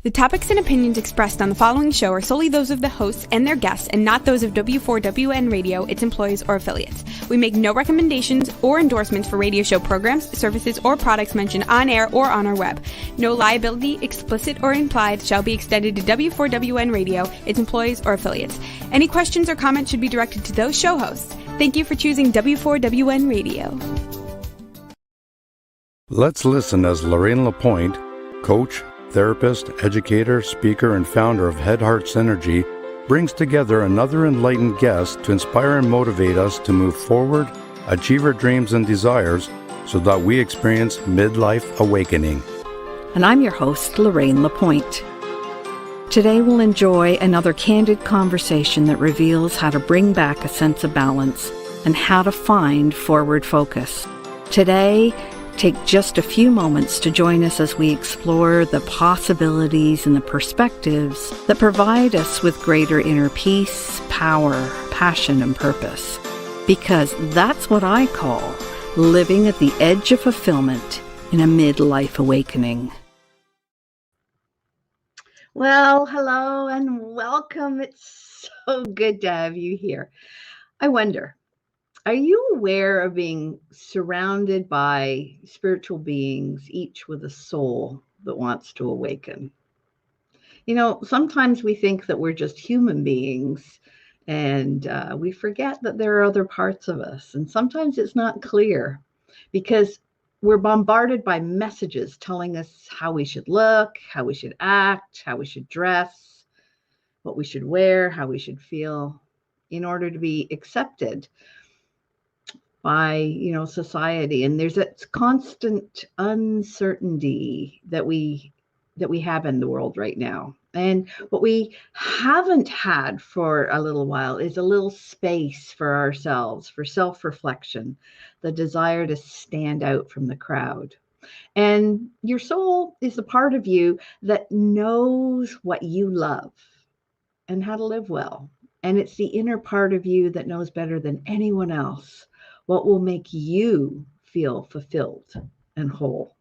The topics and opinions expressed on the following show are solely those of the hosts and their guests and not those of W4WN Radio, its employees, or affiliates. We make no recommendations or endorsements for radio show programs, services, or products mentioned on air or on our web. No liability, explicit or implied, shall be extended to W4WN Radio, its employees, or affiliates. Any questions or comments should be directed to those show hosts. Thank you for choosing W4WN Radio. Let's listen as Lorree Lapointe, coach, therapist, educator, speaker, and founder of Head Heart Synergy, brings together another enlightened guest to inspire and motivate us to move forward, achieve our dreams and desires, so that we experience midlife awakening. And I'm your host, Lorree Lapointe. Today we'll enjoy another candid conversation that reveals how to bring back a sense of balance and how to find forward focus. Today, take just a few moments to join us as we explore the possibilities and the perspectives that provide us with greater inner peace, power, passion, and purpose. Because that's what I call living at the edge of fulfillment in a midlife awakening. Well, hello and welcome. It's so good to have you here. I wonder, are you aware of being surrounded by spiritual beings, each with a soul that wants to awaken? You know, sometimes we think that we're just human beings and we forget that there are other parts of us. And sometimes it's not clear because we're bombarded by messages telling us how we should look, how we should act, how we should dress, what we should wear, how we should feel in order to be accepted by, society. And there's a constant uncertainty that we have in the world right now. And what we haven't had for a little while is a little space for ourselves, for self-reflection, the desire to stand out from the crowd. And your soul is the part of you that knows what you love and how to live well. And it's the inner part of you that knows better than anyone else what will make you feel fulfilled and whole.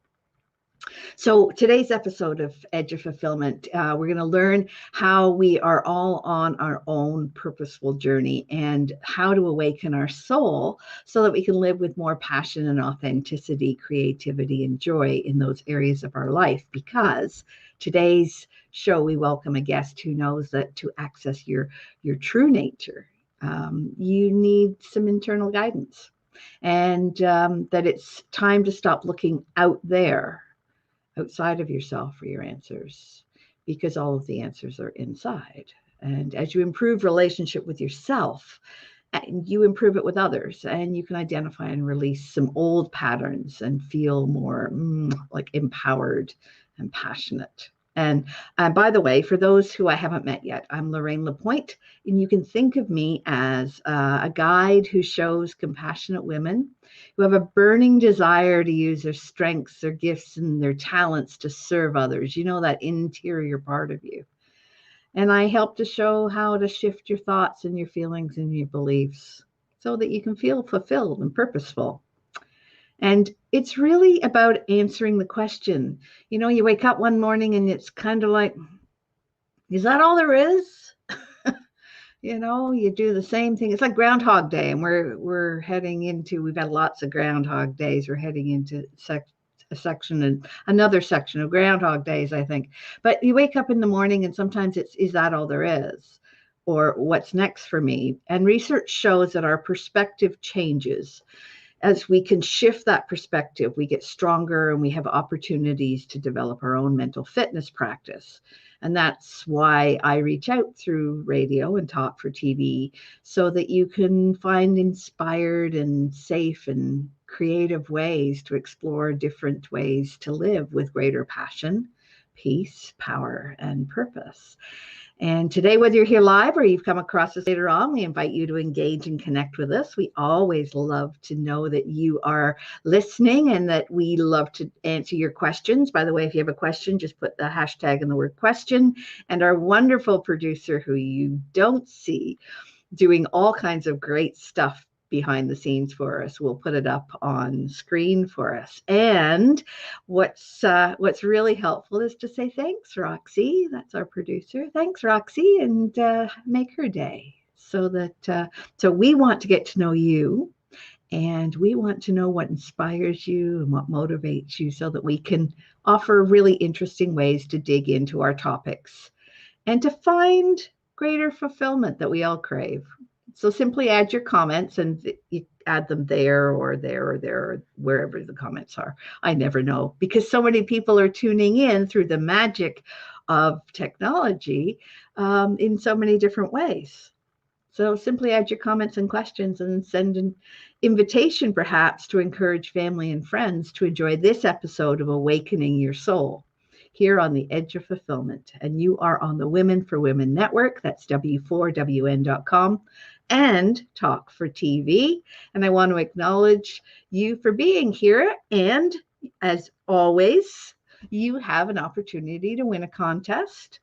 So today's episode of Edge of Fulfillment, we're going to learn how we are all on our own purposeful journey and how to awaken our soul so that we can live with more passion and authenticity, creativity, and joy in those areas of our life. Because today's show, we welcome a guest who knows that to access your true nature, you need some internal guidance. And that it's time to stop looking out there, outside of yourself for your answers, because all of the answers are inside. And as you improve relationship with yourself, you improve it with others, and you can identify and release some old patterns and feel more like empowered and passionate. And by the way, for those who I haven't met yet, I'm Lorree Lapointe, and you can think of me as a guide who shows compassionate women who have a burning desire to use their strengths, their gifts, and their talents to serve others. You know, that interior part of you. And I help to show how to shift your thoughts and your feelings and your beliefs so that you can feel fulfilled and purposeful. And it's really about answering the question. You know, you wake up one morning and it's kind of like, is that all there is? You do the same thing. It's like Groundhog Day, and we're heading into, we've had lots of Groundhog Days. We're heading into another section of Groundhog Days, I think. But you wake up in the morning and sometimes it's, is that all there is? Or what's next for me? And research shows that our perspective changes. As we can shift that perspective, we get stronger and we have opportunities to develop our own mental fitness practice. And that's why I reach out through radio and talk for TV, so that you can find inspired and safe and creative ways to explore different ways to live with greater passion, peace, power, and purpose. And today, whether you're here live or you've come across us later on, we invite you to engage and connect with us. We always love to know that you are listening and that we love to answer your questions. By the way, if you have a question, just put the hashtag in the word question. And our wonderful producer, who you don't see, doing all kinds of great stuff behind the scenes for us. We'll put it up on screen for us. And what's really helpful is to say thanks, Roxy. That's our producer. Thanks, Roxy, and make her day. So we want to get to know you, and we want to know what inspires you and what motivates you, so that we can offer really interesting ways to dig into our topics and to find greater fulfillment that we all crave. So simply add your comments, and you add them there or there or there, or wherever the comments are. I never know, because so many people are tuning in through the magic of technology in so many different ways. So simply add your comments and questions, and send an invitation perhaps to encourage family and friends to enjoy this episode of Awakening Your Soul here on the Edge of Fulfillment. And you are on the Women for Women Network. That's W4WN.com and Talk for TV. And I want to acknowledge you for being here. And as always, you have an opportunity to win a contest.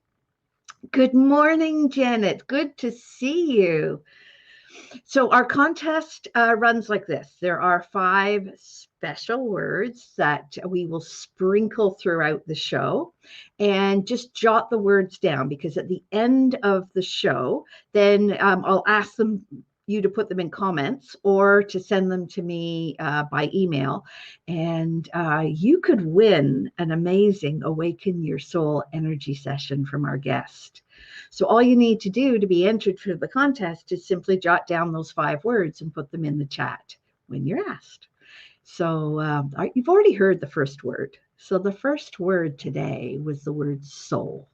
Good morning, Janet. Good to see you. So our contest runs like this. There are 5 special words that we will sprinkle throughout the show, and just jot the words down, because at the end of the show, then I'll ask you to put them in comments or to send them to me by email, and you could win an amazing Awaken Your Soul energy session from our guest. So all you need to do to be entered for the contest is simply jot down those 5 words and put them in the chat when you're asked. So you've already heard the first word. So the first word today was the word soul,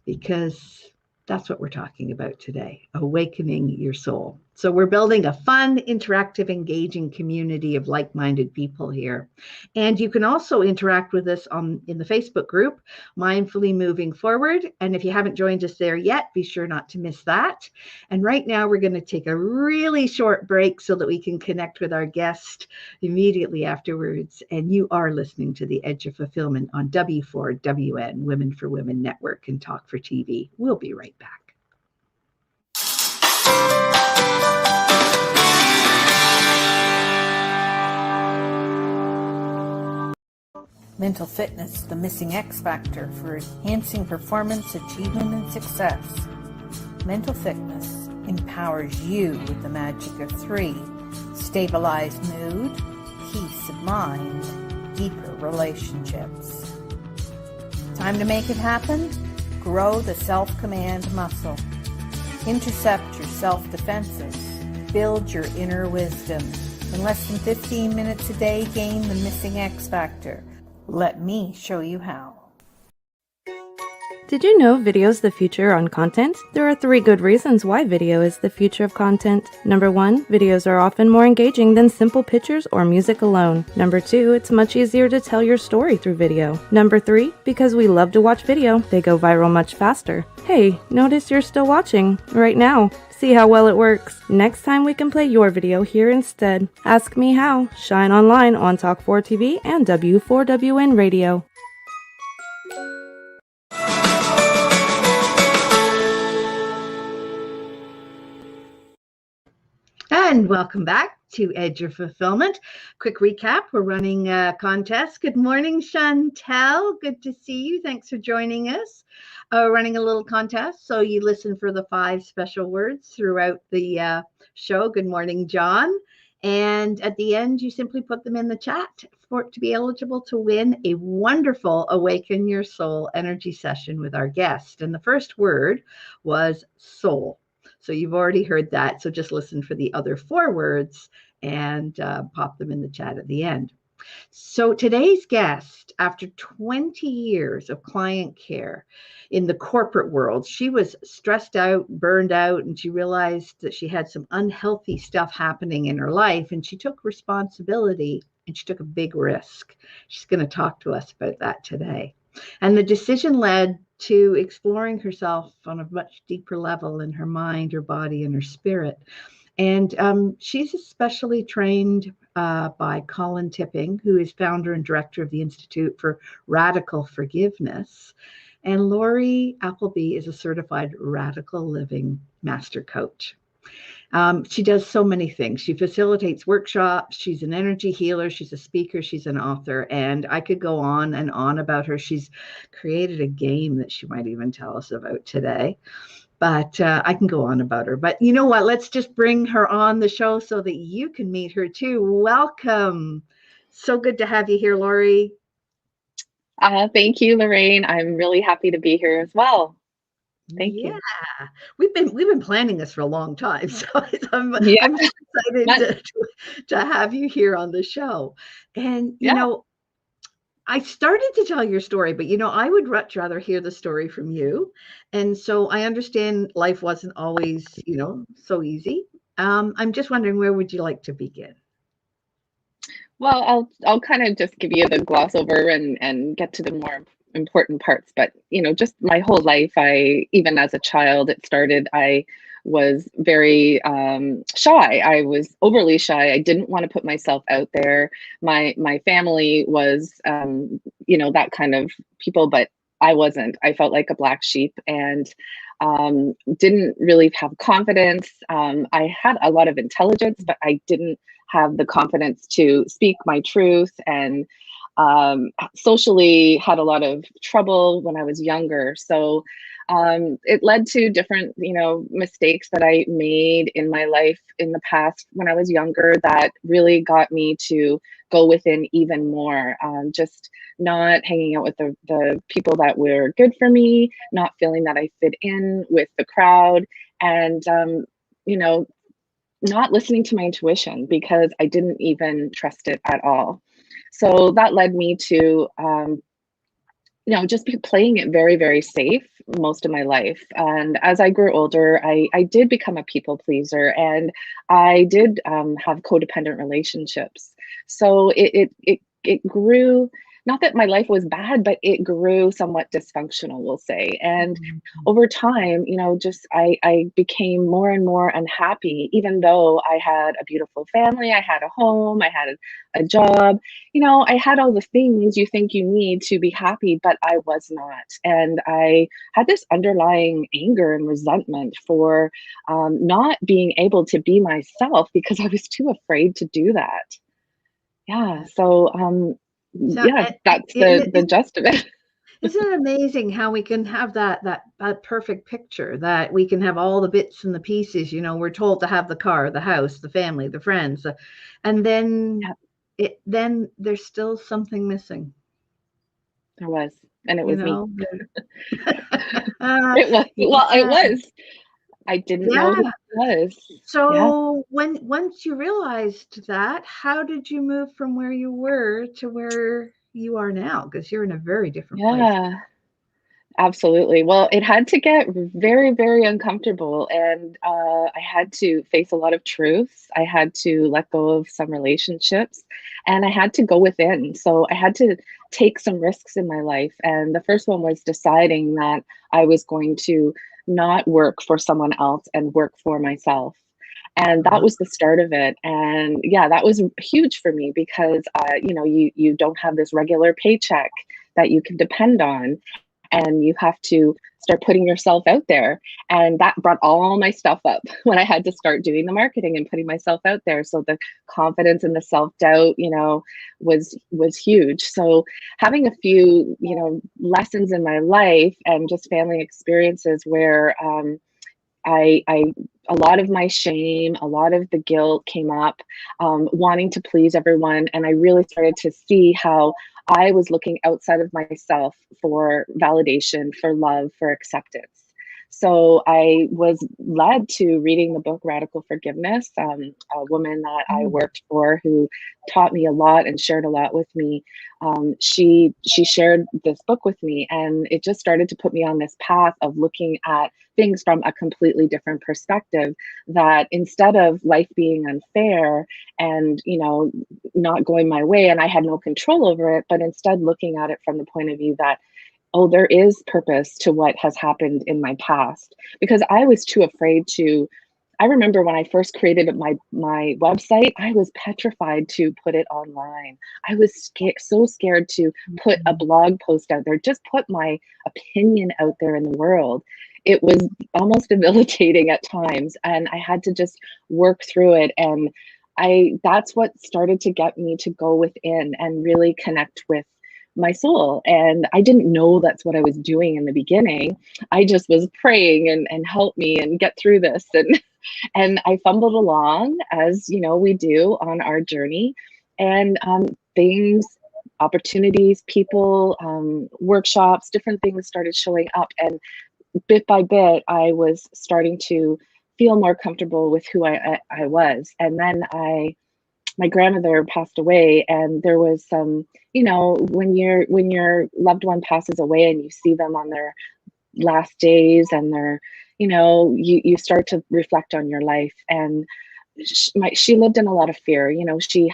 because that's what we're talking about today, awakening your soul. So we're building a fun, interactive, engaging community of like-minded people here. And you can also interact with us in the Facebook group, Mindfully Moving Forward. And if you haven't joined us there yet, be sure not to miss that. And right now we're going to take a really short break so that we can connect with our guest immediately afterwards. And you are listening to The Edge of Fulfillment on W4WN, Women for Women Network, and Talk for TV. We'll be right back. Mental fitness, the missing X factor for enhancing performance, achievement, and success. Mental fitness empowers you with the magic of 3: stabilized mood, peace of mind, deeper relationships. Time to make it happen? Grow the self-command muscle. Intercept your self-defenses. Build your inner wisdom. In less than 15 minutes a day, gain the missing X factor. Let me show you how. Did you know video is the future on content? There are 3 good reasons why video is the future of content. Number 1, videos are often more engaging than simple pictures or music alone. Number 2, it's much easier to tell your story through video. Number 3, because we love to watch video, they go viral much faster. Hey, notice you're still watching right now. See how well it works. Next time we can play your video here instead. Ask me how. Shine online on Talk 4 TV and W4WN Radio. And welcome back to Edge of Fulfillment. Quick recap, we're running a contest. Good morning, Chantel. Good to see you. Thanks for joining us. Running a little contest, so you listen for the 5 special words throughout the show. Good morning, John. And at the end, you simply put them in the chat to be eligible to win a wonderful Awaken Your Soul energy session with our guest. And the first word was soul. So you've already heard that. So just listen for the other 4 words and pop them in the chat at the end. So today's guest, after 20 years of client care in the corporate world, she was stressed out, burned out, and she realized that she had some unhealthy stuff happening in her life, and she took responsibility and she took a big risk. She's going to talk to us about that today. And the decision led to exploring herself on a much deeper level in her mind, her body, and her spirit. And she's especially trained by Colin Tipping, who is founder and director of the Institute for Radical Forgiveness. And Lorree Appleby is a certified radical living master coach. She does so many things. She facilitates workshops. She's an energy healer. She's a speaker. She's an author. And I could go on and on about her. She's created a game that she might even tell us about today. But I can go on about her. But you know what? Let's just bring her on the show so that you can meet her too. Welcome. So good to have you here, Lorree. Thank you, Lorraine. I'm really happy to be here as well. Thank you. We've been planning this for a long time, so I'm so excited to have you here on the show. And you know, I started to tell your story, but you know, I would much rather hear the story from you. And so I understand life wasn't always, you know, so easy. I'm just wondering, where would you like to begin? Well, I'll kind of just give you the gloss over and get to the more important parts. But you know, just my whole life, even as a child, I was very shy. I was overly shy. I didn't want to put myself out there. My family was, you know, that kind of people, but I wasn't. I felt like a black sheep and didn't really have confidence. I had a lot of intelligence, but I didn't have the confidence to speak my truth, and socially had a lot of trouble when I was younger. So it led to different, you know, mistakes that I made in my life in the past when I was younger that really got me to go within even more. Just not hanging out with the people that were good for me, not feeling that I fit in with the crowd, and you know, not listening to my intuition because I didn't even trust it at all. So that led me to, you know, just be playing it very, very safe most of my life. And as I grew older, I did become a people pleaser, and I did have codependent relationships. So it grew. Not that my life was bad, but it grew somewhat dysfunctional, we'll say. And over time, you know, just I became more and more unhappy, even though I had a beautiful family, I had a home, I had a job, you know, I had all the things you think you need to be happy, but I was not. And I had this underlying anger and resentment for not being able to be myself because I was too afraid to do that. Yeah. So, yeah, that's the gist of it. Isn't it amazing how we can have that perfect picture, that we can have all the bits and the pieces? You know, we're told to have the car, the house, the family, the friends, and then then there's still something missing. There was, and it was me. It was. Well, it was. I didn't know who it was. So once you realized that, how did you move from where you were to where you are now? Because you're in a very different place. Absolutely. Well, it had to get very, very uncomfortable, and I had to face a lot of truths. I had to let go of some relationships, and I had to go within. So I had to take some risks in my life. And the first one was deciding that I was going to not work for someone else and work for myself. And that was the start of it. And yeah, that was huge for me because, you know, you don't have this regular paycheck that you can depend on, and you have to start putting yourself out there. And that brought all my stuff up when I had to start doing the marketing and putting myself out there. So the confidence and the self-doubt, you know, was huge. So having a few, you know, lessons in my life and just family experiences where I a lot of my shame, a lot of the guilt came up, wanting to please everyone. And I really started to see how I was looking outside of myself for validation, for love, for acceptance. So I was led to reading the book Radical Forgiveness, a woman that I worked for who taught me a lot and shared a lot with me. She shared this book with me, and it just started to put me on this path of looking at things from a completely different perspective, that instead of life being unfair and, you know, not going my way and I had no control over it, but instead looking at it from the point of view that, oh, there is purpose to what has happened in my past. Because I was too afraid to. I remember when I first created my website, I was petrified to put it online. I was so scared to put a blog post out there, just put my opinion out there in the world. it was almost debilitating at times, and I had to just work through it. And that's what started to get me to go within and really connect with my soul. And I didn't know that's what I was doing in the beginning. I just was praying and help me and get through this. And I fumbled along, as you know, we do on our journey. And things, opportunities, people, workshops, different things started showing up. And bit by bit, I was starting to feel more comfortable with who I was. And then my grandmother passed away, and there was some, you know, when your loved one passes away and you see them on their last days, and they're, you know, you start to reflect on your life. And she lived in a lot of fear. You know, she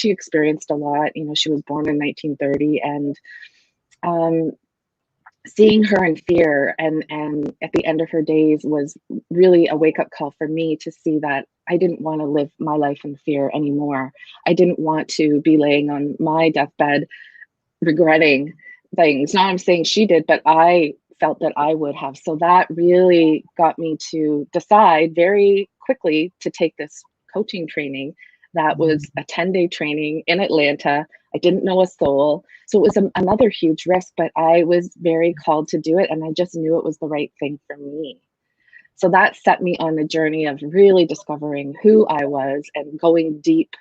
experienced a lot. You know, she was born in 1930, and seeing her in fear and at the end of her days was really a wake-up call for me to see that I didn't want to live my life in fear anymore. I didn't want to be laying on my deathbed regretting things. Not I'm saying she did, but I felt that I would have. So that really got me to decide very quickly to take this coaching training. That was a 10-day training in Atlanta. I didn't know a soul. So it was another huge risk, but I was very called to do it. And I just knew it was the right thing for me. So that set me on the journey of really discovering who I was and going deep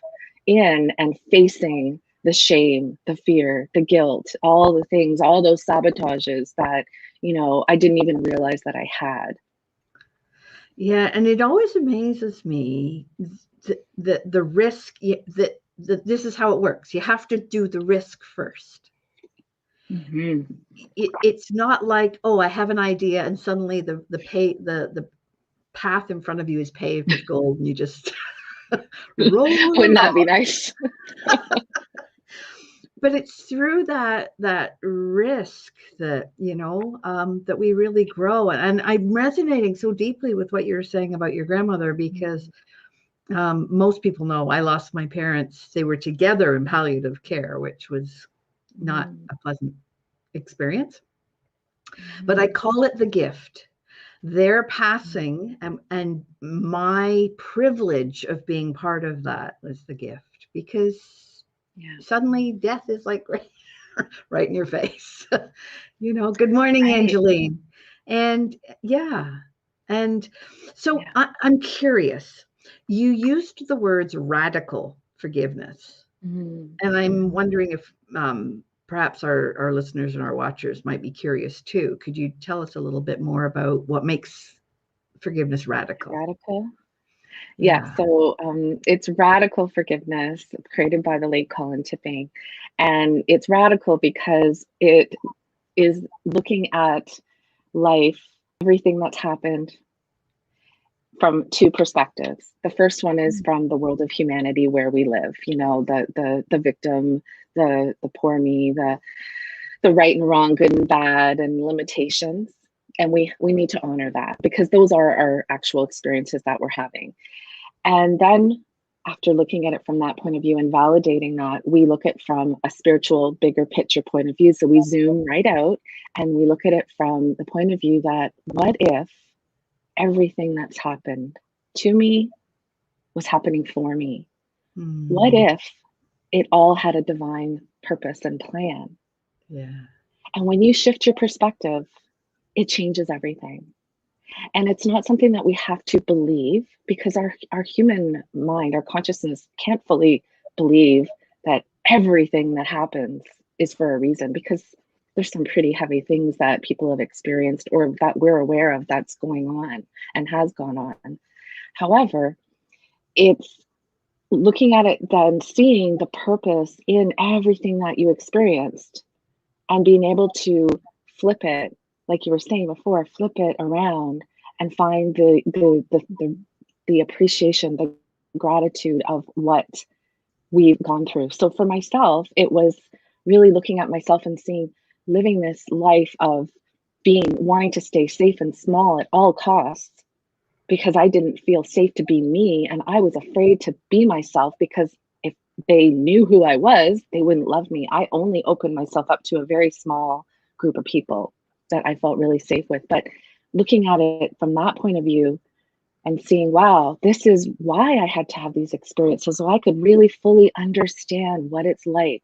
in and facing the shame, the fear, the guilt, all the things, all those sabotages that, you know, I didn't even realize that I had. Yeah, and it always amazes me the risk that this is how it works. You have to do the risk first. Mm-hmm. It's not like, oh, I have an idea and suddenly the path in front of you is paved with gold and you just roll Wouldn't that be along. nice? But it's through that risk that, you know, that we really grow. And I'm resonating so deeply with what you're saying about your grandmother, because most people know I lost my parents. They were together in palliative care, which was not a pleasant experience. But I call it the gift. Their passing and my privilege of being part of that was the gift, because suddenly death is like right in your face. You know, good morning, right. Angeline. And and so I'm curious. You used the words radical forgiveness. And I'm wondering if perhaps our listeners and our watchers might be curious too. Could you tell us a little bit more about what makes forgiveness radical? Radical? Yeah, so it's radical forgiveness created by the late Colin Tipping. And it's radical because it is looking at life, everything that's happened, from two perspectives. The first one is from the world of humanity where we live, you know, the victim, the poor me, the right and wrong, good and bad, and limitations. And we need to honor that, because those are our actual experiences that we're having. And then after looking at it from that point of view and validating that, we look at it from a spiritual, bigger picture point of view. So we zoom right out and we look at it from the point of view that, what if everything that's happened to me was happening for me? What if it all had a divine purpose and plan? Yeah. And when you shift your perspective, it changes everything. And it's not something that we have to believe, because our human mind, our consciousness can't fully believe that everything that happens is for a reason, because there's some pretty heavy things that people have experienced or that we're aware of that's going on and has gone on. However, it's looking at it then, seeing the purpose in everything that you experienced and being able to flip it, like you were saying before, flip it around and find the appreciation, the gratitude of what we've gone through. So for myself, it was really looking at myself and seeing, living this life of wanting to stay safe and small at all costs, because I didn't feel safe to be me. And I was afraid to be myself, because if they knew who I was, they wouldn't love me. I only opened myself up to a very small group of people that I felt really safe with. But looking at it from that point of view and seeing, wow, this is why I had to have these experiences, so I could really fully understand what it's like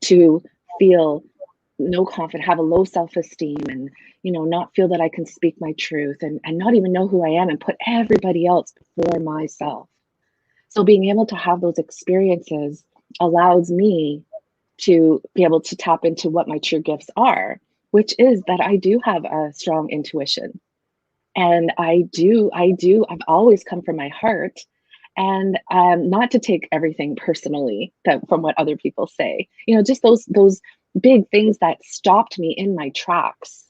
to feel no confidence, have a low self-esteem, and not feel that I can speak my truth, and not even know who I am, and put everybody else before myself. So being able to have those experiences allows me to be able to tap into what my true gifts are, which is that I do have a strong intuition. And I've always come from my heart, and not to take everything personally that from what other people say, just those big things that stopped me in my tracks,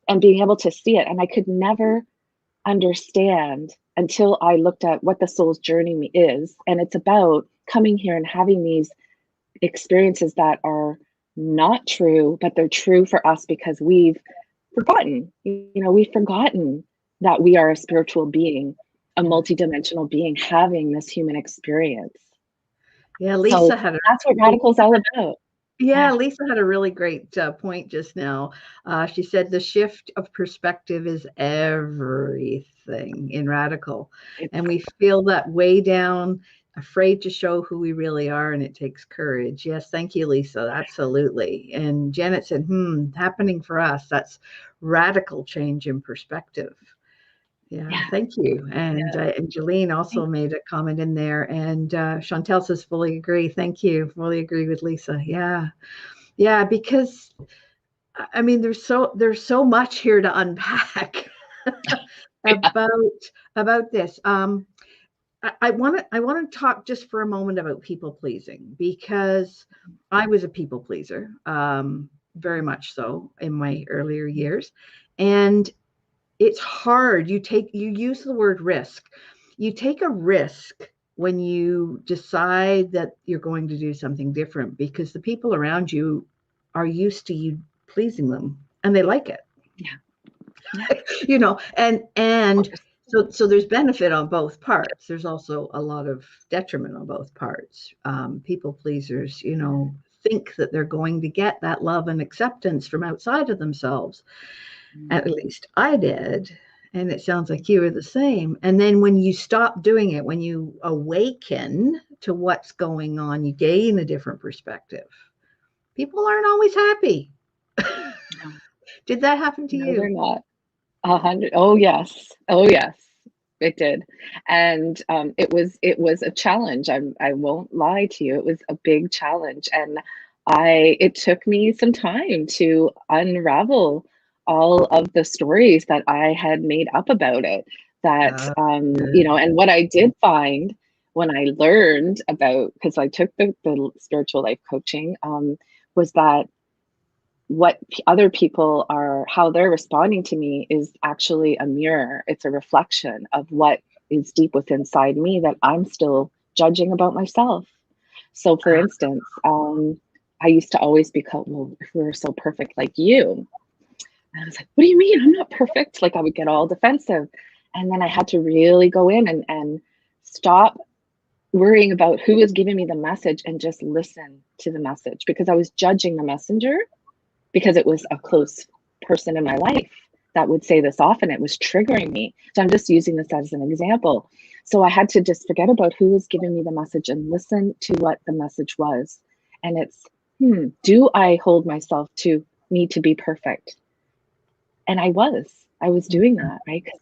and being able to see it. And I could never understand until I looked at what the soul's journey is. And it's about coming here and having these experiences that are not true, but they're true for us because we've forgotten that we are a spiritual being, a multidimensional being having this human experience. Yeah, So that's what Radical's all about. Yeah, Lisa had a really great point just now. She said the shift of perspective is everything in Radical. And we feel that way down, afraid to show who we really are, and it takes courage. Yes, thank you, Lisa. Absolutely. And Janet said, happening for us. That's radical change in perspective. Yeah, thank you. And Jolene also made a comment in there. And Chantel says, fully agree. Thank you. Fully agree with Lisa. Yeah, because I mean, there's so much here to unpack about this. I want to talk just for a moment about people pleasing, because I was a people pleaser, very much so in my earlier years, and it's hard. You use the word risk. You take a risk when you decide that you're going to do something different, because the people around you are used to you pleasing them and they like it. And so there's benefit on both parts. There's also a lot of detriment on both parts. People pleasers, think that they're going to get that love and acceptance from outside of themselves. At least I did. And it sounds like you are the same. And then when you stop doing it, when you awaken to what's going on, you gain a different perspective. People aren't always happy. Did that happen to you? No, they're not. 100. Oh yes. Oh yes. It did. And it was a challenge. I won't lie to you. It was a big challenge. And it took me some time to unravel all of the stories that I had made up about it. That and what I did find when I learned about, because I took the spiritual life coaching, was that what other people are, how they're responding to me is actually a mirror. It's a reflection of what is deep within inside me that I'm still judging about myself. So for instance, I used to always be called, well, if we were so perfect like you. And I was like, what do you mean? I'm not perfect. Like I would get all defensive. And then I had to really go in and stop worrying about who was giving me the message and just listen to the message, because I was judging the messenger because it was a close person in my life that would say this often. It was triggering me. So I'm just using this as an example. So I had to just forget about who was giving me the message and listen to what the message was. And it's, do I hold myself to need to be perfect? And I was doing that, right? Because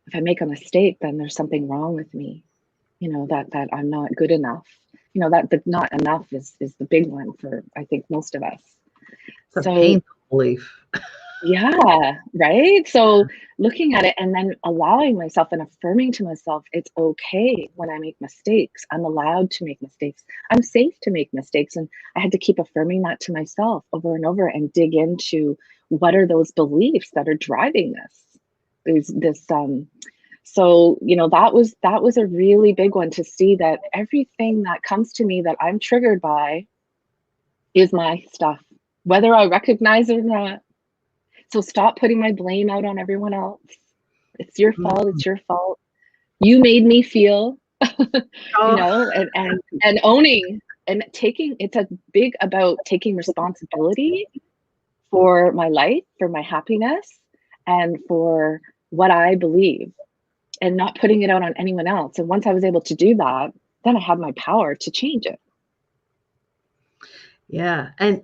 if I make a mistake, then there's something wrong with me, that I'm not good enough. That the not enough is the big one for, I think, most of us. It's a painful belief. Yeah, right. So looking at it and then allowing myself and affirming to myself, it's okay when I make mistakes. I'm allowed to make mistakes. I'm safe to make mistakes. And I had to keep affirming that to myself over and over and dig into what are those beliefs that are driving this. So, that was a really big one, to see that everything that comes to me that I'm triggered by is my stuff, whether I recognize it or not. So stop putting my blame out on everyone else. It's your fault. It's your fault. You made me feel, and owning and taking, it's a big about taking responsibility for my life, for my happiness, and for what I believe, and not putting it out on anyone else. And once I was able to do that, then I had my power to change it. Yeah. And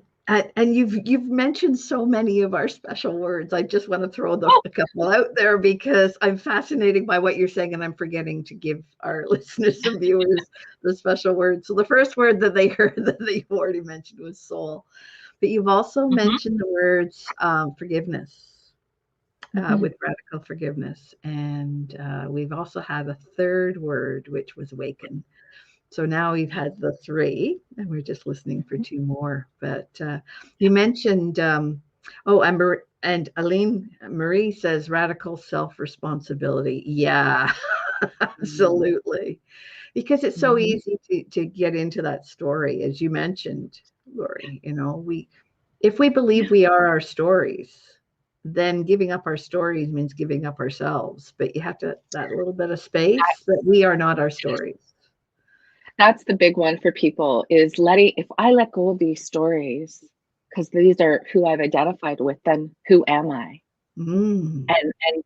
you've mentioned so many of our special words. I just want to throw a couple out there because I'm fascinated by what you're saying, and I'm forgetting to give our listeners and viewers the special words. So the first word that they heard that you already mentioned was soul, but you've also mentioned the words forgiveness. With radical forgiveness. And we've also had a third word, which was awaken. So now we've had the three, and we're just listening for two more. But you mentioned, and Aline Marie says radical self-responsibility. Yeah, absolutely. Because it's so easy to get into that story, as you mentioned, Lorree. If we believe we are our stories, then giving up our stories means giving up ourselves. But you have to, that little bit of space, that we are not our stories. That's the big one for people, is if I let go of these stories, because these are who I've identified with, then who am I? And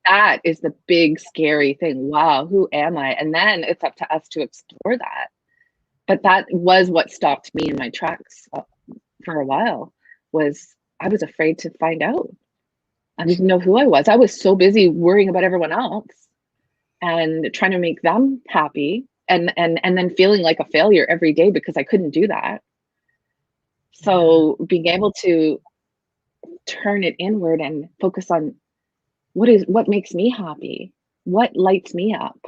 that is the big scary thing. Wow, who am I? And then it's up to us to explore that. But that was what stopped me in my tracks for a while, was I was afraid to find out. I didn't know who I was. I was so busy worrying about everyone else and trying to make them happy, and then feeling like a failure every day because I couldn't do that. So being able to turn it inward and focus on what makes me happy, what lights me up,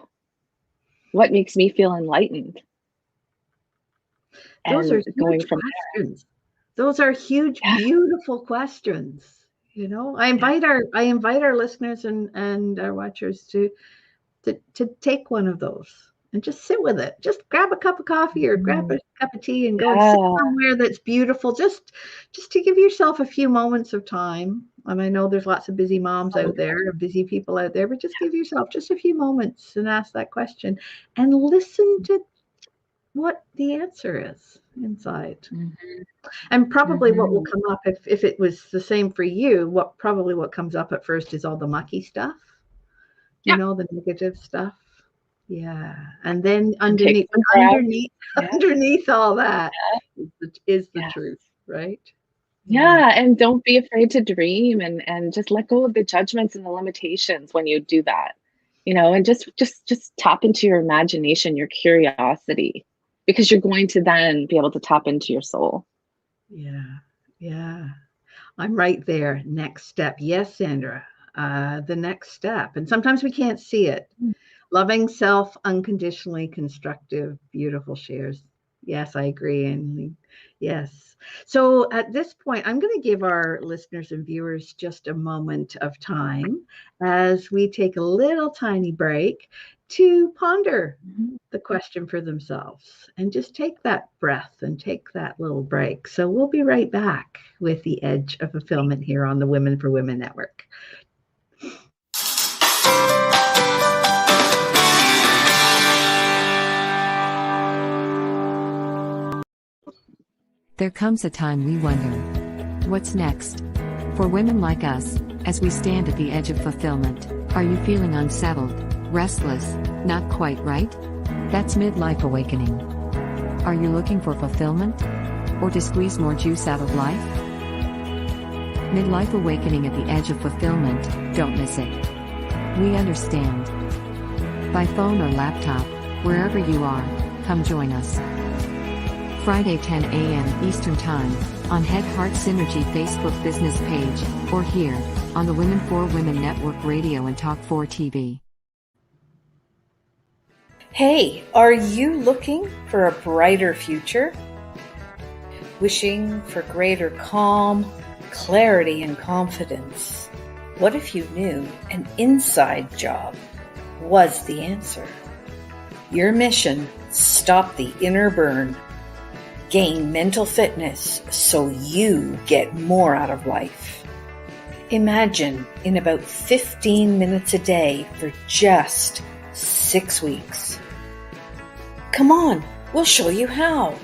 what makes me feel enlightened. Those are huge questions. Those are huge, beautiful questions. I invite our listeners and our watchers to take one of those and just sit with it. Just grab a cup of coffee or grab a cup of tea and go and sit somewhere that's beautiful. Just to give yourself a few moments of time. And I know there's lots of busy moms out there, busy people out there, but just give yourself just a few moments and ask that question and listen to what the answer is inside. And probably what will come up, if it was the same for you, what comes up at first is all the mucky stuff, the negative stuff. Yeah. And then underneath all that is the truth, right? Yeah. And don't be afraid to dream, and just let go of the judgments and the limitations when you do that, and just tap into your imagination, your curiosity, because you're going to then be able to tap into your soul. Yeah. I'm right there. Next step. Yes, Sandra. The next step. And sometimes we can't see it. Loving self unconditionally, constructive, beautiful shares. Yes, I agree, Anne. Yes. So at this point, I'm going to give our listeners and viewers just a moment of time as we take a little tiny break to ponder the question for themselves and just take that breath and take that little break. So we'll be right back with The Edge of Fulfillment here on the Women for Women Network. There comes a time we wonder, what's next? For women like us, as we stand at the edge of fulfillment, are you feeling unsettled, restless, not quite right? That's midlife awakening. Are you looking for fulfillment? Or to squeeze more juice out of life? Midlife awakening at the edge of fulfillment, don't miss it. We understand. By phone or laptop, wherever you are, come join us. Friday 10 a.m. Eastern Time, on Head Heart Synergy Facebook business page, or here, on the Women for Women Network Radio and Talk 4 TV. Hey, are you looking for a brighter future? Wishing for greater calm, clarity, and confidence? What if you knew an inside job was the answer? Your mission: stop the inner burn. Gain mental fitness so you get more out of life. Imagine in about 15 minutes a day for just 6 weeks. Come on, we'll show you how.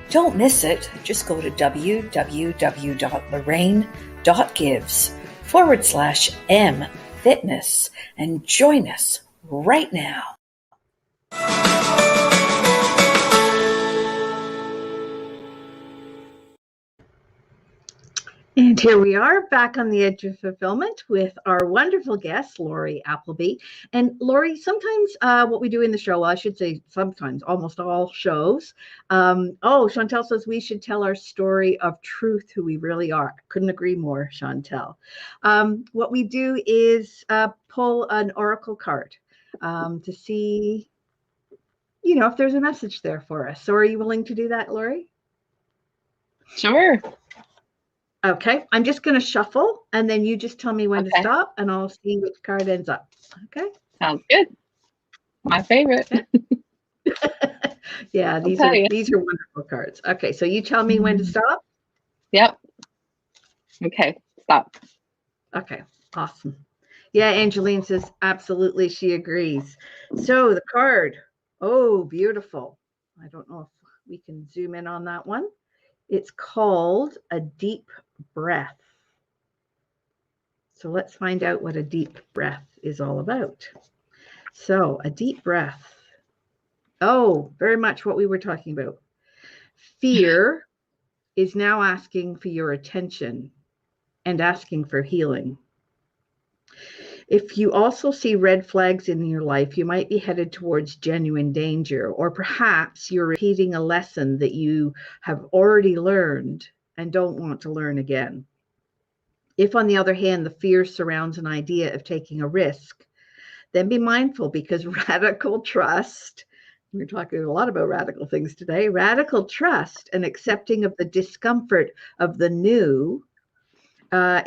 Don't miss it. Just go to www.lorraine.gives /M Fitness and join us right now. And here we are back on the edge of fulfillment with our wonderful guest, Lorree Appleby. And Lorree, sometimes what we do in the show, well, I should say sometimes, almost all shows. Chantel says we should tell our story of truth, who we really are. Couldn't agree more, Chantel. What we do is pull an oracle card to see, if there's a message there for us. So are you willing to do that, Lorree? Sure. Okay, I'm just going to shuffle, and then you just tell me when to stop, and I'll see which card ends up. Okay? Sounds good. My favorite. Yeah, these are wonderful cards. Okay, so you tell me when to stop? Yep. Okay, stop. Okay, awesome. Yeah, Angeline says absolutely, she agrees. So the card, oh, beautiful. I don't know if we can zoom in on that one. It's called a deep breath. So let's find out what a deep breath is all about. So a deep breath. Oh, very much what we were talking about. Fear is now asking for your attention and asking for healing. If you also see red flags in your life, you might be headed towards genuine danger, or perhaps you're repeating a lesson that you have already learned and don't want to learn again. If, on the other hand, the fear surrounds an idea of taking a risk, then be mindful, because radical trust, we're talking a lot about radical things today, radical trust and accepting of the discomfort of the new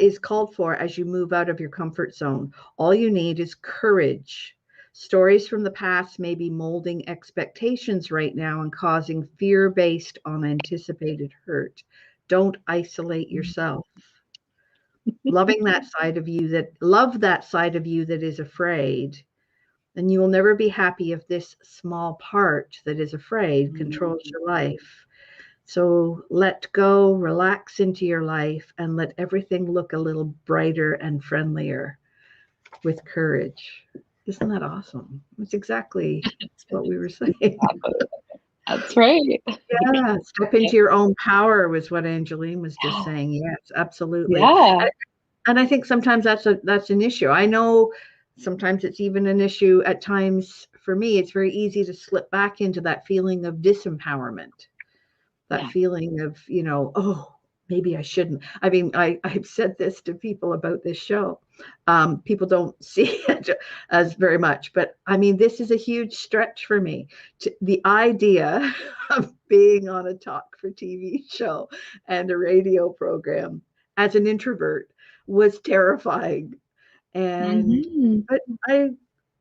is called for as you move out of your comfort zone. All you need is courage. Stories from the past may be molding expectations right now and causing fear based on anticipated hurt. Don't isolate yourself. Love that side of you that is afraid, and you will never be happy if this small part that is afraid controls your life. So let go, relax into your life, and let everything look a little brighter and friendlier with courage. Isn't that awesome? It's exactly what we were saying. That's right. Yeah, step into your own power was what Angeline was just saying. Yes, absolutely. Yeah. And I think sometimes that's an issue. I know sometimes it's even an issue at times for me. It's very easy to slip back into that feeling of disempowerment. That feeling of, oh, maybe I shouldn't. I mean, I've said this to people about this show. People don't see it as very much, but I mean, this is a huge stretch for me. The idea of being on a talk for TV show and a radio program as an introvert was terrifying. And but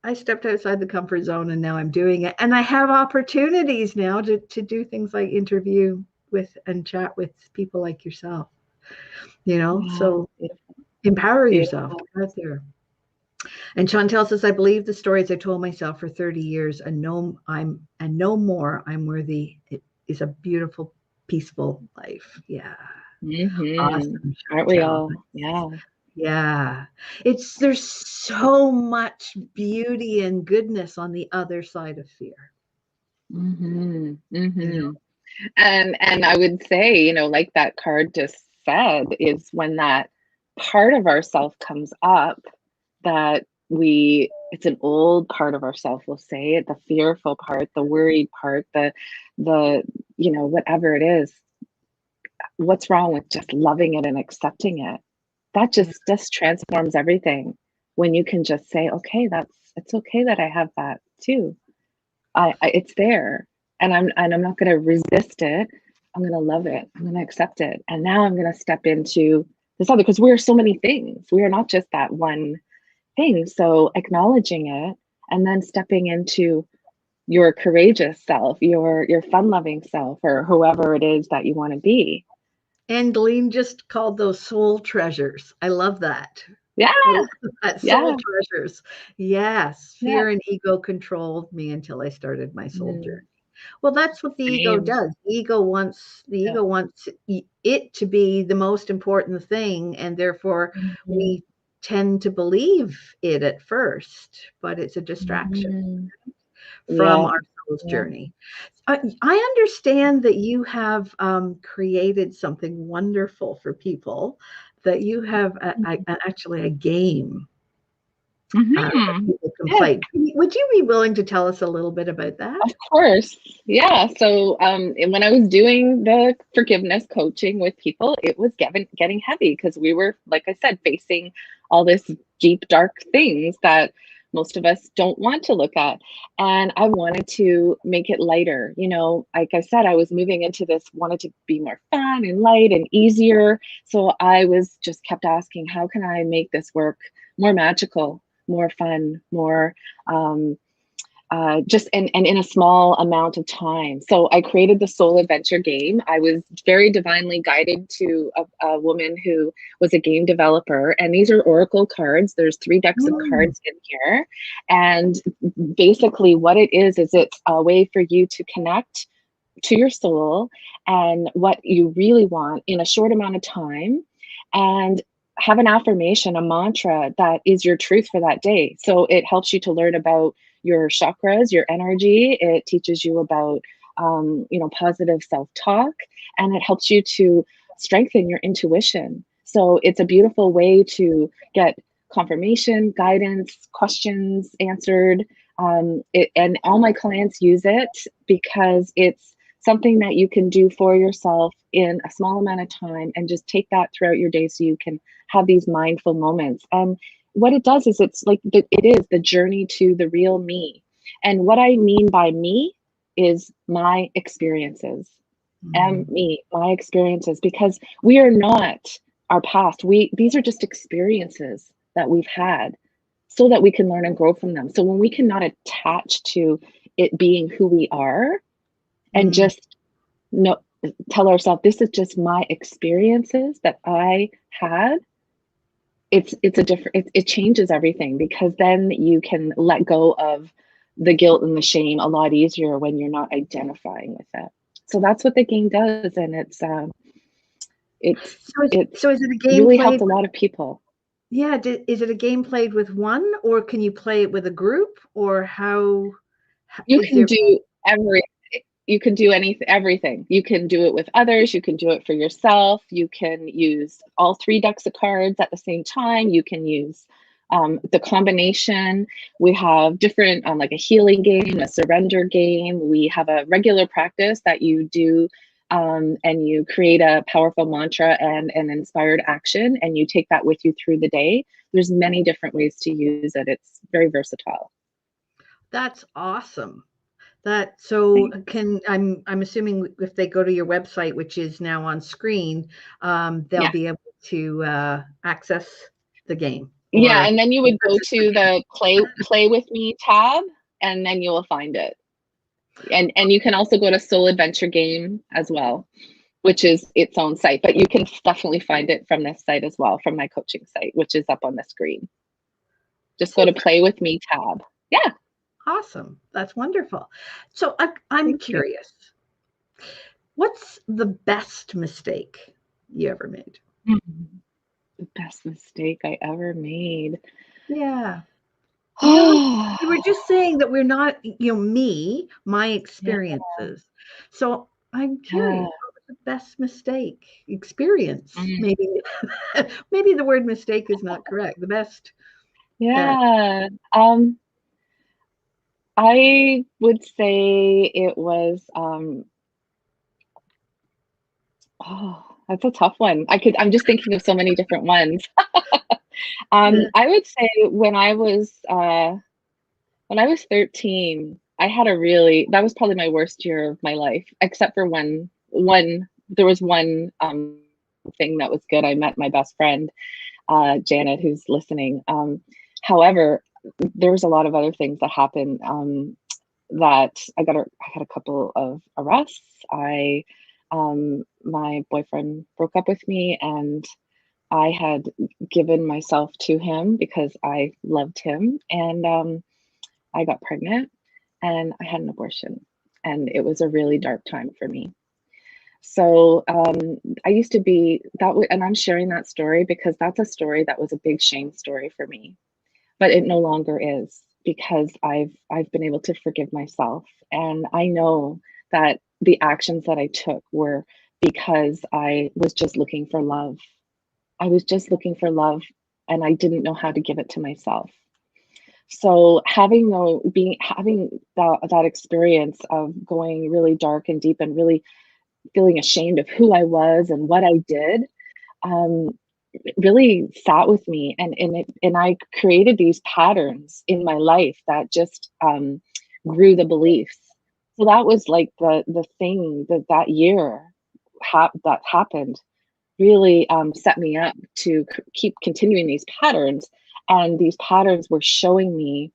I stepped outside the comfort zone, and now I'm doing it. And I have opportunities now to do things like interview with and chat with people like yourself, so empower yourself out there. And Chantel says, I believe the stories I told myself for 30 years and no more I'm worthy. It is a beautiful, peaceful life. Yeah. Awesome. Aren't we all? Yeah. Yeah. There's so much beauty and goodness on the other side of fear. And I would say, like that card just said, is when that part of ourself comes up that it's an old part of ourself, we'll say it, the fearful part, the worried part, the whatever it is. What's wrong with just loving it and accepting it? That just transforms everything when you can just say, okay, it's okay that I have that too. It's there, and I'm not going to resist it. I'm going to love it. I'm going to accept it. And now I'm going to step into this other, because we are so many things. We are not just that one thing. So acknowledging it and then stepping into your courageous self, your fun-loving self, or whoever it is that you want to be. Angeline just called those soul treasures. I love that. Yeah. Soul treasures. Yes. Fear and ego controlled me until I started my soul journey. Well, that's what the ego does. The ego wants it to be the most important thing, and therefore we tend to believe it at first, but it's a distraction from Yeah. our soul's journey. I understand that you have created something wonderful for people, that you have actually a game that people can Yes, play. Would you be willing to tell us a little bit about that? of course. Yeah. So and when I was doing the forgiveness coaching with people, it was getting heavy because we were, like I said, facing all this deep, dark things that most of us don't want to look at. And I wanted to make it lighter. You know, like I said, I was moving into this, wanted to be more fun and light and easier. So I was just kept asking, how can I make this work more magical, more fun, more just and in a small amount of time. So I created the Soul Adventure game. I was very divinely guided to a woman who was a game developer. And these are oracle cards. There's 3 decks of cards in here. And basically what it is it's a way for you to connect to your soul and what you really want in a short amount of time, and have an affirmation, a mantra that is your truth for that day. So it helps you to learn about your chakras, your energy. It teaches you about, positive self-talk, and it helps you to strengthen your intuition. So it's a beautiful way to get confirmation, guidance, questions answered. And all my clients use it because it's something that you can do for yourself in a small amount of time, and just take that throughout your day so you can have these mindful moments. And what it does is it's like it is the journey to the real me. And what I mean by me is my experiences. And me, my experiences, because we are not our past. These are just experiences that we've had so that we can learn and grow from them. So when we cannot attach to it being who we are, and just tell ourselves, this is just my experiences that I had, it's a different, it changes everything, because then you can let go of the guilt and the shame a lot easier when you're not identifying with it. So that's what the game does. And So is it a game really played helped a lot of people. Yeah, is it a game played with one, or can you play it with a group, or how You is can there? do you can do everything. You can do it with others. You can do it for yourself. You can use all 3 decks of cards at the same time. You can use the combination. We have different, like a healing game, a surrender game. We have a regular practice that you do, and you create a powerful mantra and an inspired action, and you take that with you through the day. There's many different ways to use it. It's very versatile. That's awesome. I'm assuming if they go to your website, which is now on screen, they'll Yeah. be able to access the game. Yeah, and then you would go to the play with me tab, and then you will find it. And you can also go to Soul Adventure Game as well, which is its own site, but you can definitely find it from this site as well, from my coaching site, which is up on the screen. Just go to Play with Me tab. Yeah. Awesome. That's wonderful. So I'm curious. What's the best mistake you ever made? The best mistake I ever made. Yeah. You were just saying that we're not, my experiences. So I'm curious, what was the best mistake experience? Maybe, maybe the word mistake is not correct. The best. Yeah. I would say it was, that's a tough one. I'm just thinking of so many different ones. I would say when I was 13, that was probably my worst year of my life, except for there was one thing that was good. I met my best friend, Janet, who's listening. However, there was a lot of other things that happened, that I had a couple of arrests. My boyfriend broke up with me, and I had given myself to him because I loved him, and I got pregnant, and I had an abortion, and it was a really dark time for me. So I used to be and I'm sharing that story because that's a story that was a big shame story for me, but it no longer is, because I've been able to forgive myself, and I know that the actions that I took were because I was just looking for love. I was just looking for love, and I didn't know how to give it to myself. So having that experience of going really dark and deep and really feeling ashamed of who I was and what I did, um, really sat with me, and I created these patterns in my life that just grew the beliefs. So that was like the thing that year that happened really set me up to keep continuing these patterns, and these patterns were showing me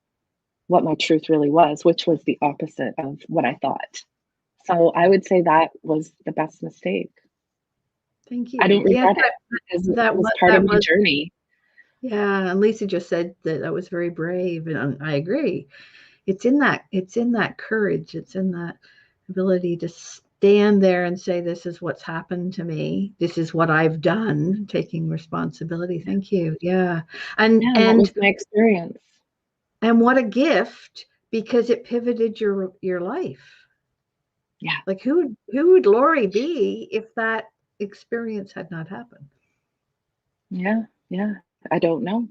what my truth really was, which was the opposite of what I thought. So I would say that was the best mistake. Thank I you. don't Yeah, regret it because it was part of my journey. yeah. And Lisa just said that that was very brave, and I agree. It's in that courage. It's in that ability to stand there and say, this is what's happened to me. This is what I've done, taking responsibility. Thank you. Yeah. And Yeah, and that and was my experience. and what a gift, because it pivoted your life. Yeah, Like who would Lorree be if that experience had not happened? yeah. I don't know.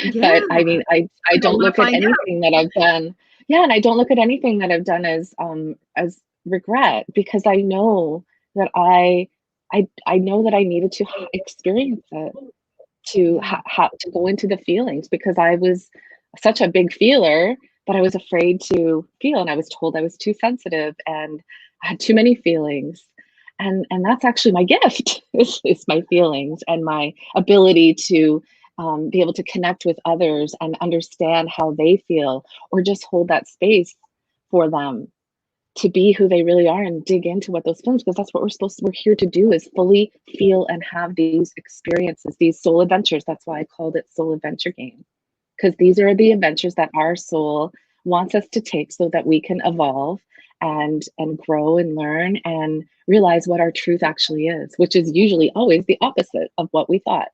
Yeah. But I mean, I I don't want to look at find out. anything that I've done. Yeah, and I don't look at anything that I've done as regret, because I know that I know that I needed to experience it to Yeah. to go into the feelings, because I was such a big feeler, but I was afraid to feel, and I was told I was too sensitive and I had too many feelings. And that's actually my gift is my feelings and my ability to be able to connect with others and understand how they feel, or just hold that space for them to be who they really are and dig into what those feelings, because that's what we're here to do, is fully feel and have these experiences, these soul adventures. That's why I called it Soul Adventure Game, because these are the adventures that our soul wants us to take so that we can evolve and grow and learn and realize what our truth actually is, which is usually always the opposite of what we thought.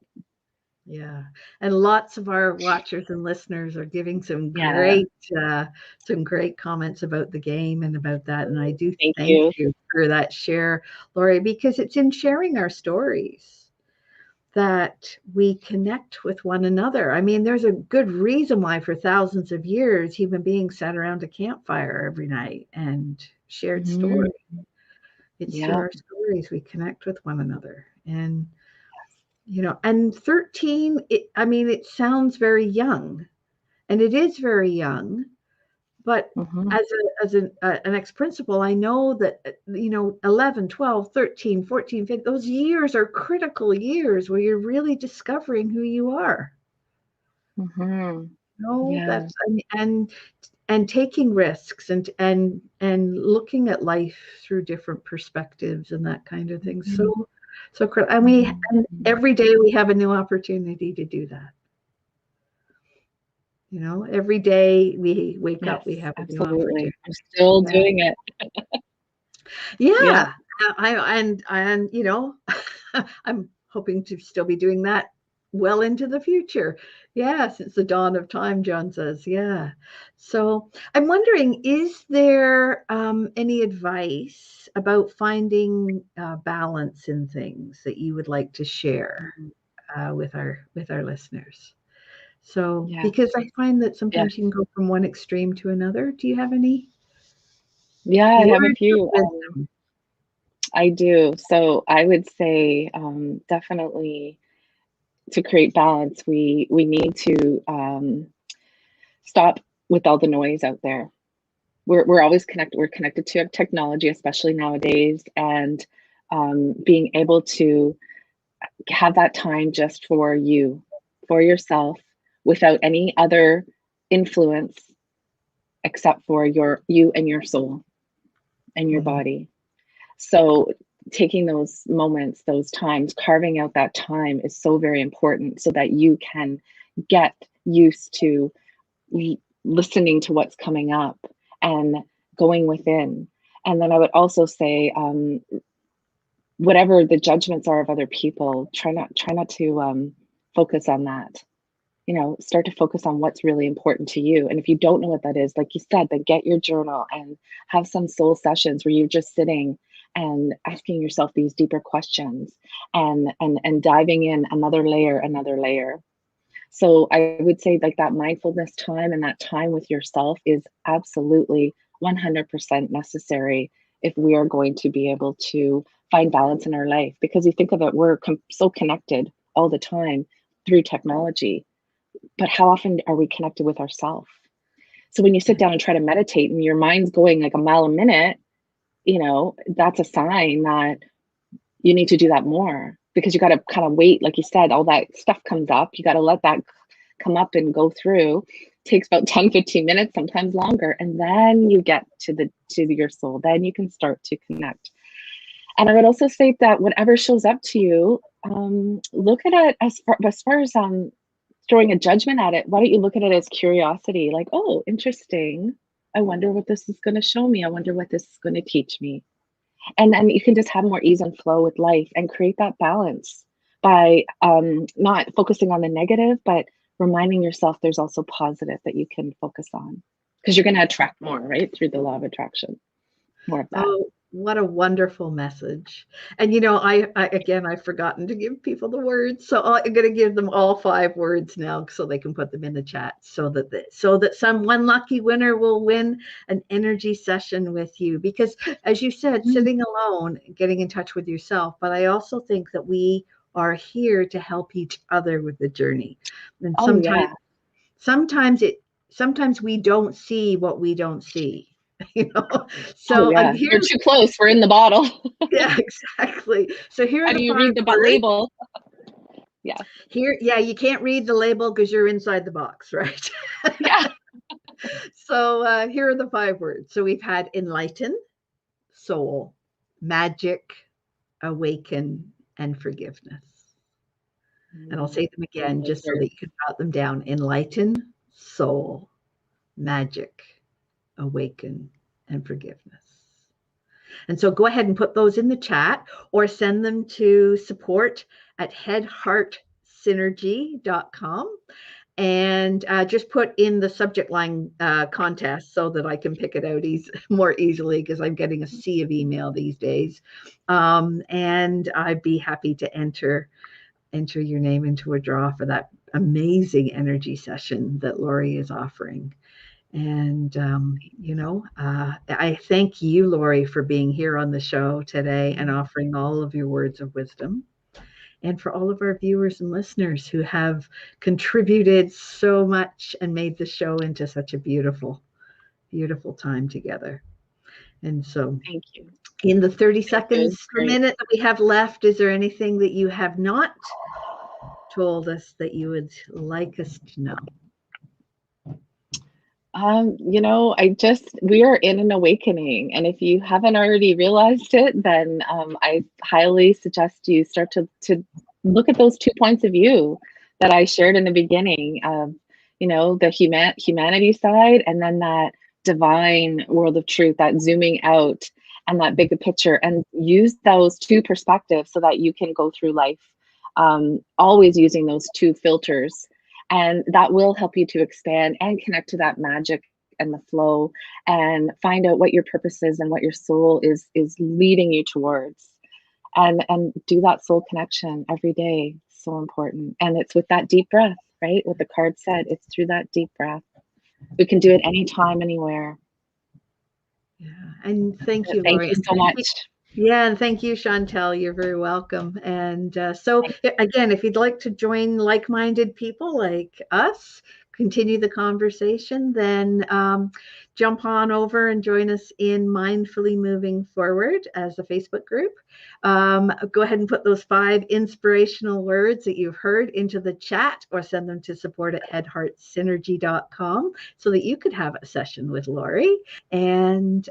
Yeah, and lots of our watchers and listeners are giving Yeah, some great comments about the game and about that. And I do thank thank you. you for that share, Lorree, because it's in sharing our stories that we connect with one another. I mean, there's a good reason why for thousands of years human beings sat around a campfire every night and shared Mhm. stories. It's through Yeah. our stories we connect with one another. And and 13, I mean, it sounds very young, and it is very young, but Mhm. as an ex-principal, I know that 11, 12, 13, 14, 15, those years are critical years where you're really discovering who you are. Mhm. Yeah. That's and taking risks and looking at life through different perspectives and that kind of thing. Mhm. So and Mhm. every day we have a new opportunity to do that. Every day we wake up, Yes, we have a new absolutely. opportunity. I'm still Yeah. doing it. Yeah. Yeah. And I'm hoping to still be doing that well into the future. Yeah, since the dawn of time, John says. Yeah. So I'm wondering, is there any advice about finding balance in things that you would like to share Mhm. with our listeners? So, Yeah. because I find that Yes. sometimes you can go from one extreme to another. Do you have any Yeah, I have a words of few. wisdom? I do. So I would say definitely to create balance, we need to stop with all the noise out there. We're always connected. We're connected to technology, especially nowadays, and being able to have that time just for you, for yourself, without any other influence except for you and your soul and your Mhm. body. So taking those moments, those times, carving out that time is so very important so that you can get used to listening to what's coming up and going within. And then I would also say whatever the judgments are of other people, try not to focus on that. Start to focus on what's really important to you. And if you don't know what that is, like you said, then get your journal and have some soul sessions where you're just sitting and asking yourself these deeper questions and diving in another layer. So I would say like that mindfulness time and that time with yourself is absolutely 100% necessary if we are going to be able to find balance in our life. Because you think of it, we're so connected all the time through technology. But how often are we connected with ourselves? So when you sit down and try to meditate and your mind's going like a mile a minute, that's a sign that you need to do that more, because you got to kind of wait. Like you said, all that stuff comes up. You got to let that come up and go through. It takes about 10, 15 minutes, sometimes longer. And then you get to your soul. Then you can start to connect. And I would also say that whatever shows up to you, look at it as far as throwing a judgment at it. Why don't you look at it as curiosity? Like, oh, interesting. I wonder what this is going to show me. I wonder what this is going to teach me. And then you can just have more ease and flow with life and create that balance by not focusing on the negative, but reminding yourself there's also positive that you can focus on, because you're going to attract more, right? Through the law of attraction, more of that. Oh, what a wonderful message. And I've forgotten to give people the words, so I'm going to give them all 5 words now so they can put them in the chat, so that some one lucky winner will win an energy session with you. Because as you said, sitting alone, getting in touch with yourself, but I also think that we are here to help each other with the journey. And sometimes we don't see what we don't see. So yeah, you're too close. We're in the bottle. Yeah, exactly. So here are do you read the label? Yeah. You can't read the label because you're inside the box, right? Yeah. So here are the 5 words. So we've had enlighten, soul, magic, awaken, and forgiveness. And I'll say them again just so that you can jot them down. Enlighten, soul, magic, awaken, and forgiveness. And so go ahead and put those in the chat or send them to support@headheartsynergy.com. And just put in the subject line contest so that I can pick it out more easily, because I'm getting a sea of email these days. And I'd be happy to enter your name into a draw for that amazing energy session that Lorree is offering. And, I thank you, Lorree, for being here on the show today and offering all of your words of wisdom. And for all of our viewers and listeners who have contributed so much and made the show into such a beautiful, beautiful time together. And so thank you. In the 30 seconds per minute that we have left, is there anything that you have not told us that you would like us to know? We are in an awakening. And if you haven't already realized it, then I highly suggest you start to look at those 2 points of view that I shared in the beginning of, the humanity side, and then that divine world of truth, that zooming out and that bigger picture, and use those 2 perspectives so that you can go through life always using those 2 filters. And that will help you to expand and connect to that magic and the flow, and find out what your purpose is and what your soul is leading you towards. And do that soul connection every day. So important. And it's with that deep breath, right? What the card said, it's through that deep breath. We can do it anytime, anywhere. Yeah. And thank you, Thank Lorree. you so much. Yeah, and thank you, Chantel. You're very welcome. And so again, if you'd like to join like-minded people like us, continue the conversation, then jump on over and join us in Mindfully Moving Forward as a Facebook group. Go ahead and put those 5 inspirational words that you've heard into the chat, or send them to support@headheartsynergy.com so that you could have a session with Lorree. And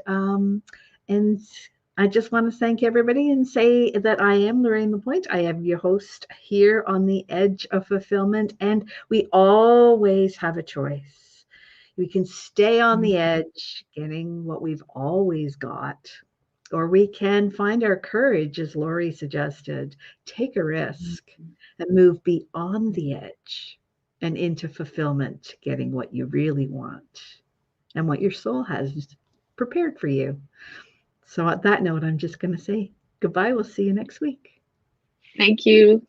I just want to thank everybody and say that I am Lorree Lapointe. I am your host here on the Edge of Fulfillment, and we always have a choice. We can stay on the edge, getting what we've always got, Or we can find our courage, as Lorree suggested, take a risk and move beyond the edge and into fulfillment, getting what you really want and what your soul has prepared for you. So, at that note, I'm just going to say goodbye. We'll see you next week. Thank you.